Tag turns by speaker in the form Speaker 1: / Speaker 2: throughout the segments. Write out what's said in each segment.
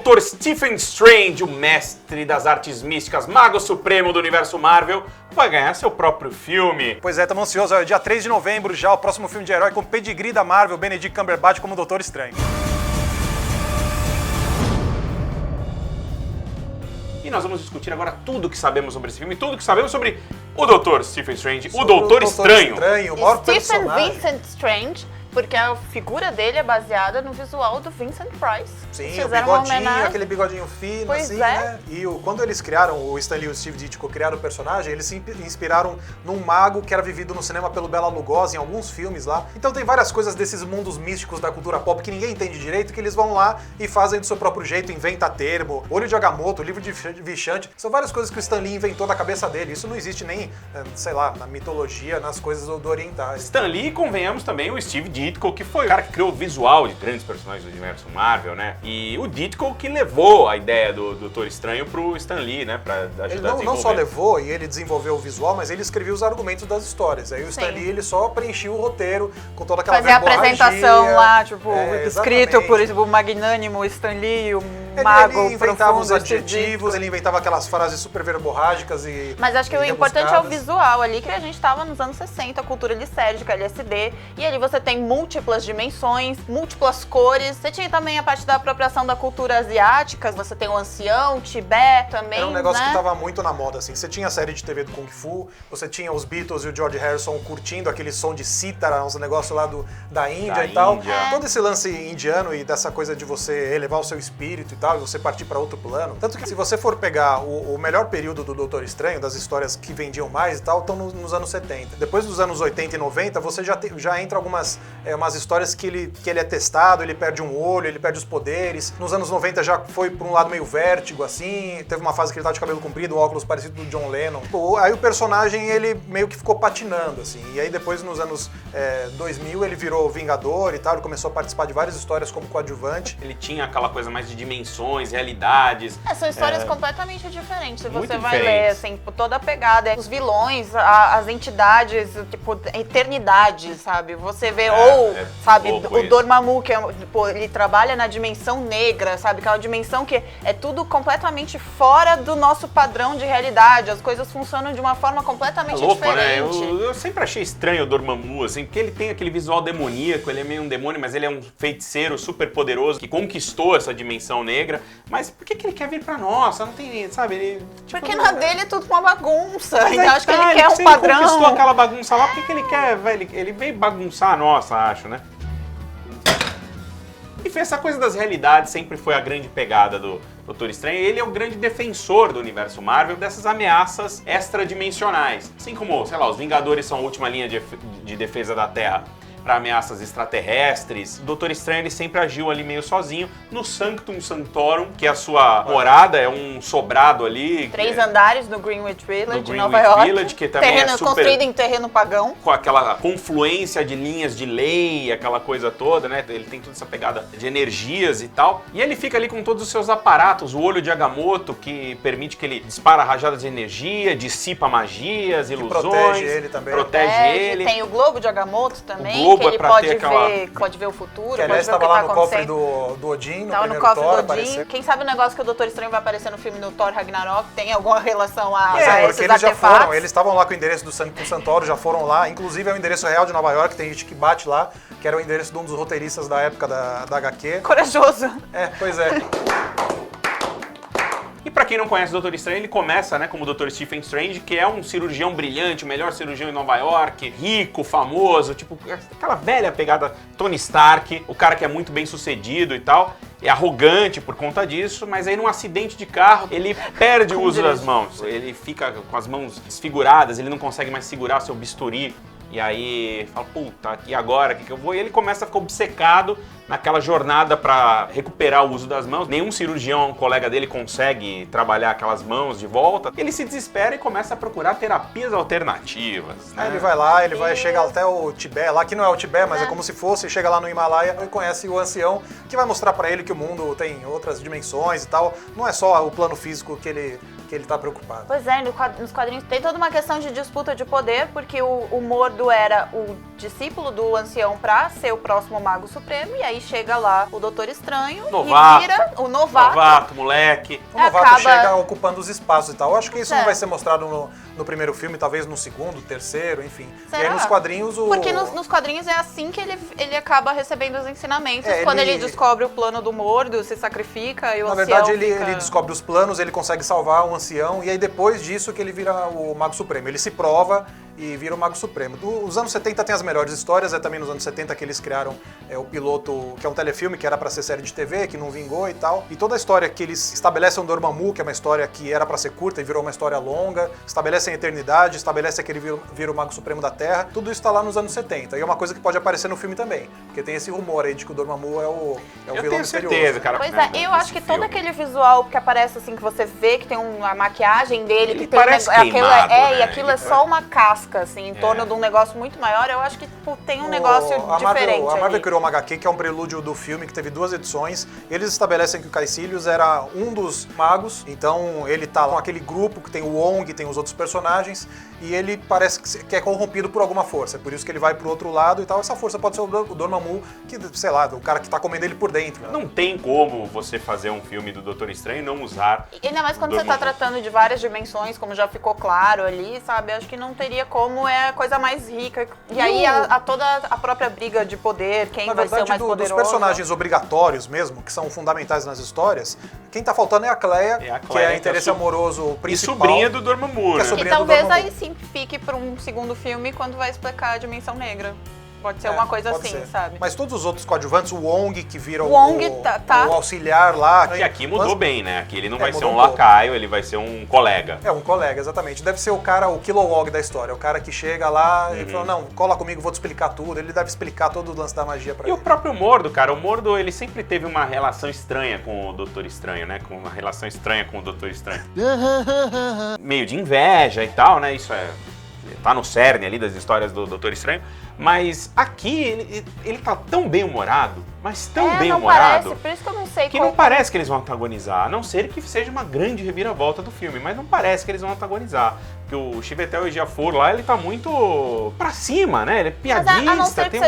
Speaker 1: Dr. Stephen Strange, o mestre das artes místicas, mago supremo do universo Marvel, vai ganhar seu próprio filme.
Speaker 2: Pois é, estamos ansiosos. É dia 3 de novembro já, o próximo filme de herói com pedigree da Marvel, Benedict Cumberbatch como Doutor Estranho.
Speaker 1: E nós vamos discutir agora tudo que sabemos sobre esse filme, tudo que sabemos sobre o Dr. Stephen Strange, o Doutor Estranho.
Speaker 2: O maior
Speaker 3: Stephen
Speaker 2: personagem.
Speaker 3: Vincent Strange, porque a figura dele é baseada no visual do Vincent Price.
Speaker 2: Sim, o bigodinho, aquele bigodinho fino,
Speaker 3: pois
Speaker 2: assim,
Speaker 3: é.
Speaker 2: né? E quando eles criaram, o Stan Lee e o Steve Ditko criaram o personagem, eles se inspiraram num mago que era vivido no cinema pelo Bela Lugosi, em alguns filmes lá. Então tem várias coisas desses mundos místicos da cultura pop que ninguém entende direito, que eles vão lá e fazem do seu próprio jeito, inventa termo, olho de Agamotto, livro de Vichante. São várias coisas que o Stan Lee inventou da cabeça dele. Isso não existe nem, sei lá, na mitologia, nas coisas do orientais.
Speaker 1: Stan Lee, convenhamos também, o Steve Ditko, que foi o cara que criou o visual de grandes personagens do universo Marvel, né? E o Ditko que levou a ideia do Doutor Estranho pro Stan Lee, né? Pra ajudar
Speaker 2: ele
Speaker 1: a desenvolver.
Speaker 2: não só levou e ele desenvolveu o visual, mas ele escrevia os argumentos das histórias. Aí o Stan Lee, ele só preenchia o roteiro com toda aquela
Speaker 3: fazia a apresentação lá, tipo, escrito por o magnânimo Stan Lee, o mago
Speaker 2: ele inventava
Speaker 3: profundo,
Speaker 2: os adjetivos, ele inventava aquelas frases super verborrágicas e...
Speaker 3: Mas acho que o importante é o visual ali, que a gente tava nos anos 60, a cultura lisérgica, LSD, e ali você tem múltiplas dimensões, múltiplas cores. Você tinha também a parte da apropriação da cultura asiática, você tem o ancião, o Tibete também,
Speaker 2: era um negócio
Speaker 3: né?
Speaker 2: que tava muito na moda, assim. Você tinha a série de TV do Kung Fu, você tinha os Beatles e o George Harrison curtindo aquele som de cítara, uns negócios lá da Índia e tal. Todo esse lance indiano e dessa coisa de você elevar o seu espírito e tal, e você partir para outro plano. Tanto que se você for pegar o melhor período do Doutor Estranho, das histórias que vendiam mais e tal, estão nos anos 70. Depois dos anos 80 e 90, você já entra algumas umas histórias que ele é testado, ele perde um olho, ele perde os poderes. Nos anos 90 já foi por um lado meio vértigo, assim. Teve uma fase que ele tava de cabelo comprido, óculos parecido do John Lennon. Aí o personagem, ele meio que ficou patinando, assim. E aí depois, nos anos 2000, ele virou Vingador e tal. Ele começou a participar de várias histórias como coadjuvante.
Speaker 1: Ele tinha aquela coisa mais de dimensões, realidades.
Speaker 3: São histórias completamente diferentes. Se
Speaker 1: Muito
Speaker 3: você vai
Speaker 1: diferentes.
Speaker 3: ler, assim, toda a pegada, os vilões, as entidades, tipo, eternidade, sabe? Você vê, sabe, o Dormammu, que ele trabalha na dimensão negra, sabe? Aquela dimensão que é tudo completamente fora do nosso padrão de realidade. As coisas funcionam de uma forma completamente
Speaker 1: louco, né?
Speaker 3: diferente.
Speaker 1: Eu sempre achei estranho o Dormammu, assim, porque ele tem aquele visual demoníaco, ele é meio um demônio, mas ele é um feiticeiro super poderoso que conquistou essa dimensão negra. Mas por que ele quer vir pra nossa? Não tem, sabe? Ele, tipo,
Speaker 3: Porque na dele é tudo uma bagunça.
Speaker 1: Mas
Speaker 3: Então acho que ele quer um
Speaker 1: se
Speaker 3: padrão.
Speaker 1: Ele conquistou aquela bagunça lá, por que ele quer, velho? Ele veio bagunçar a nossa, acho, né? Enfim, essa coisa das realidades sempre foi a grande pegada do Doutor Estranho. Ele é o grande defensor do universo Marvel dessas ameaças extradimensionais. Assim como, sei lá, os Vingadores são a última linha de defesa da Terra para ameaças extraterrestres. O Doutor Estranho, ele sempre agiu ali meio sozinho no Sanctum Sanctorum, que é a sua morada, é um sobrado ali.
Speaker 3: 3 andares no Greenwich Village,
Speaker 1: no
Speaker 3: Nova
Speaker 1: Greenwich
Speaker 3: York.
Speaker 1: Village, que também
Speaker 3: terreno
Speaker 1: é super...
Speaker 3: construído em terreno pagão.
Speaker 1: Com aquela confluência de linhas de lei, aquela coisa toda, né? Ele tem toda essa pegada de energias e tal. E ele fica ali com todos os seus aparatos, o olho de Agamotto, que permite que ele dispara rajadas de energia, dissipa magias, ilusões.
Speaker 2: Protege ele também.
Speaker 1: Protege ele.
Speaker 3: Tem o globo de Agamotto também,
Speaker 1: globo
Speaker 3: que ele
Speaker 1: é pra
Speaker 3: pode
Speaker 1: ter aquela...
Speaker 3: pode ver o futuro,
Speaker 2: Que aliás
Speaker 3: pode ver o que
Speaker 2: estava lá
Speaker 3: tá
Speaker 2: no cofre
Speaker 3: acontecendo.
Speaker 2: do Odin, no
Speaker 3: Tava no
Speaker 2: primeiro
Speaker 3: cofre
Speaker 2: Thor,
Speaker 3: do Odin.
Speaker 2: apareceu.
Speaker 3: Quem sabe o negócio que o Doutor Estranho vai aparecer no filme do Thor Ragnarok tem alguma relação a
Speaker 2: Porque
Speaker 3: esses
Speaker 2: eles já
Speaker 3: artefatos?
Speaker 2: foram, eles estavam lá com o endereço do Sanctum Sanctorum, já foram lá, inclusive é o endereço real de Nova York, tem gente que bate lá, que era o endereço de um dos roteiristas da época da HQ.
Speaker 3: Corajoso.
Speaker 2: Pois é.
Speaker 1: E pra quem não conhece o Doutor Estranho, ele começa, né, como o Dr. Stephen Strange, que é um cirurgião brilhante, o melhor cirurgião em Nova York, rico, famoso, tipo, aquela velha pegada Tony Stark, o cara que é muito bem sucedido e tal, é arrogante por conta disso, mas aí num acidente de carro, ele perde o uso das mãos, ele fica com as mãos desfiguradas, ele não consegue mais segurar seu bisturi. E aí fala, puta, e agora? O que eu vou? E ele começa a ficar obcecado naquela jornada para recuperar o uso das mãos. Nenhum cirurgião, um colega dele, consegue trabalhar aquelas mãos de volta. Ele se desespera e começa a procurar terapias alternativas, né?
Speaker 2: Aí ele vai lá, ele vai chegar até o Tibete, lá que não é o Tibete, mas é como se fosse, chega lá no Himalaia e conhece o ancião, que vai mostrar para ele que o mundo tem outras dimensões e tal. Não é só o plano físico que ele tá preocupado.
Speaker 3: Pois é, nos quadrinhos tem toda uma questão de disputa de poder, porque o humor Mordo era o discípulo do ancião pra ser o próximo Mago Supremo, e aí chega lá o Doutor Estranho
Speaker 1: Novato.
Speaker 3: e vira o novato.
Speaker 1: Novato, moleque.
Speaker 2: O novato chega ocupando os espaços e tal. Eu acho que isso não vai ser mostrado no primeiro filme, talvez no segundo, terceiro, enfim.
Speaker 3: Será?
Speaker 2: E aí nos quadrinhos
Speaker 3: Porque nos quadrinhos é assim que ele acaba recebendo os ensinamentos. Quando ele descobre o plano do Mordo, se sacrifica e o ancião
Speaker 2: verdade, ele descobre os planos, ele consegue salvar um ancião, e aí depois disso que ele vira o Mago Supremo. Ele se prova e vira o Mago Supremo. Os anos 70 tem as melhores histórias, é também nos anos 70 que eles criaram o piloto, que é um telefilme, que era pra ser série de TV, que não vingou e tal. E toda a história que eles estabelecem o Dormammu, que é uma história que era pra ser curta e virou uma história longa, estabelecem a eternidade, estabelecem que ele vira o Mago Supremo da Terra, tudo isso tá lá nos anos 70. E é uma coisa que pode aparecer no filme também, porque tem esse rumor aí de que o Dormammu é o vilão misterioso.
Speaker 1: Certeza, cara.
Speaker 3: Pois é, eu acho que todo aquele visual que aparece assim, que você vê que tem a maquiagem dele,
Speaker 1: ele
Speaker 3: que tem
Speaker 1: parece queimado, né?
Speaker 3: e aquilo é só uma casca, assim, em torno de um negócio muito maior, eu acho que tem um negócio diferente.
Speaker 2: A Marvel criou uma HQ que é um prelúdio do filme, que teve 2 edições. Eles estabelecem que o Caecilius era um dos magos, então ele tá com aquele grupo que tem o Wong, tem os outros personagens, e ele parece que é corrompido por alguma força. É por isso que ele vai pro outro lado e tal. Essa força pode ser o Dormammu, que, sei lá, o cara que tá comendo ele por dentro.
Speaker 1: Não tem como você fazer um filme do Doutor Estranho e não usar.
Speaker 3: E ainda mais quando você tá tratando de várias dimensões, como já ficou claro ali, sabe? Acho que não teria como, é a coisa mais rica. E aí toda a própria briga de poder, quem vai ser o mais poderoso.
Speaker 2: Dos personagens obrigatórios mesmo, que são fundamentais nas histórias, quem tá faltando é a Cleia, que é interesse amoroso principal.
Speaker 1: E sobrinha do Dormammu, né?
Speaker 3: E talvez aí sim fique pra um segundo filme quando vai explicar a Dimensão Negra. Pode ser uma coisa assim, sabe?
Speaker 2: Mas todos os outros coadjuvantes, o Wong, que vira o auxiliar lá.
Speaker 1: E aqui mudou bem, né? Aqui ele não vai ser um lacaio, ele vai ser um colega.
Speaker 2: É, um colega, exatamente. Deve ser o cara, o Kilowog da história. O cara que chega lá e fala, não, cola comigo, vou te explicar tudo. Ele deve explicar todo o lance da magia pra ele.
Speaker 1: E o próprio Mordo, cara. O Mordo, ele sempre teve uma relação estranha com o Doutor Estranho, né? Com uma relação estranha com o Doutor Estranho. Meio de inveja e tal, né? Isso tá no cerne ali das histórias do Doutor Estranho. Mas aqui ele tá tão bem-humorado, mas tão bem-humorado.
Speaker 3: Parece, por isso que eu não sei
Speaker 1: que não parece que eles vão antagonizar, a não ser que seja uma grande reviravolta do filme, mas não parece que eles vão antagonizar. Porque o Chiwetel Ejiofor lá, ele tá muito pra cima, né? Ele é piadista.
Speaker 3: Mas a não ser que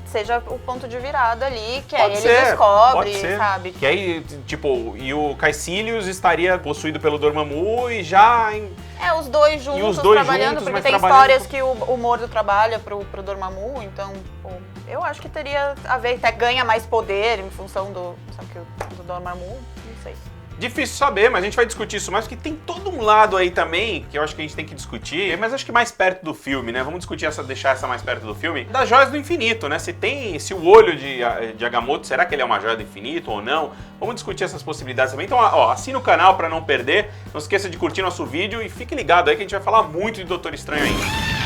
Speaker 3: seja o ponto de virada ali, que aí ele descobre, sabe?
Speaker 1: Que aí, tipo, e o Caecilius estaria possuído pelo Dormammu e já...
Speaker 3: os dois juntos trabalhando, porque tem histórias que o Mordo trabalha pro Dormammu, então eu acho que teria a ver, até ganha mais poder em função do Dormammu, não sei.
Speaker 1: Difícil saber, mas a gente vai discutir isso mais, porque tem todo um lado aí também que eu acho que a gente tem que discutir, mas acho que mais perto do filme, né? Vamos discutir deixar essa mais perto do filme, das joias do infinito, né? Se o olho de Agamotto, será que ele é uma joia do infinito ou não? Vamos discutir essas possibilidades também. Então, ó, assina o canal pra não perder, não esqueça de curtir nosso vídeo e fique ligado aí que a gente vai falar muito de Doutor Estranho ainda.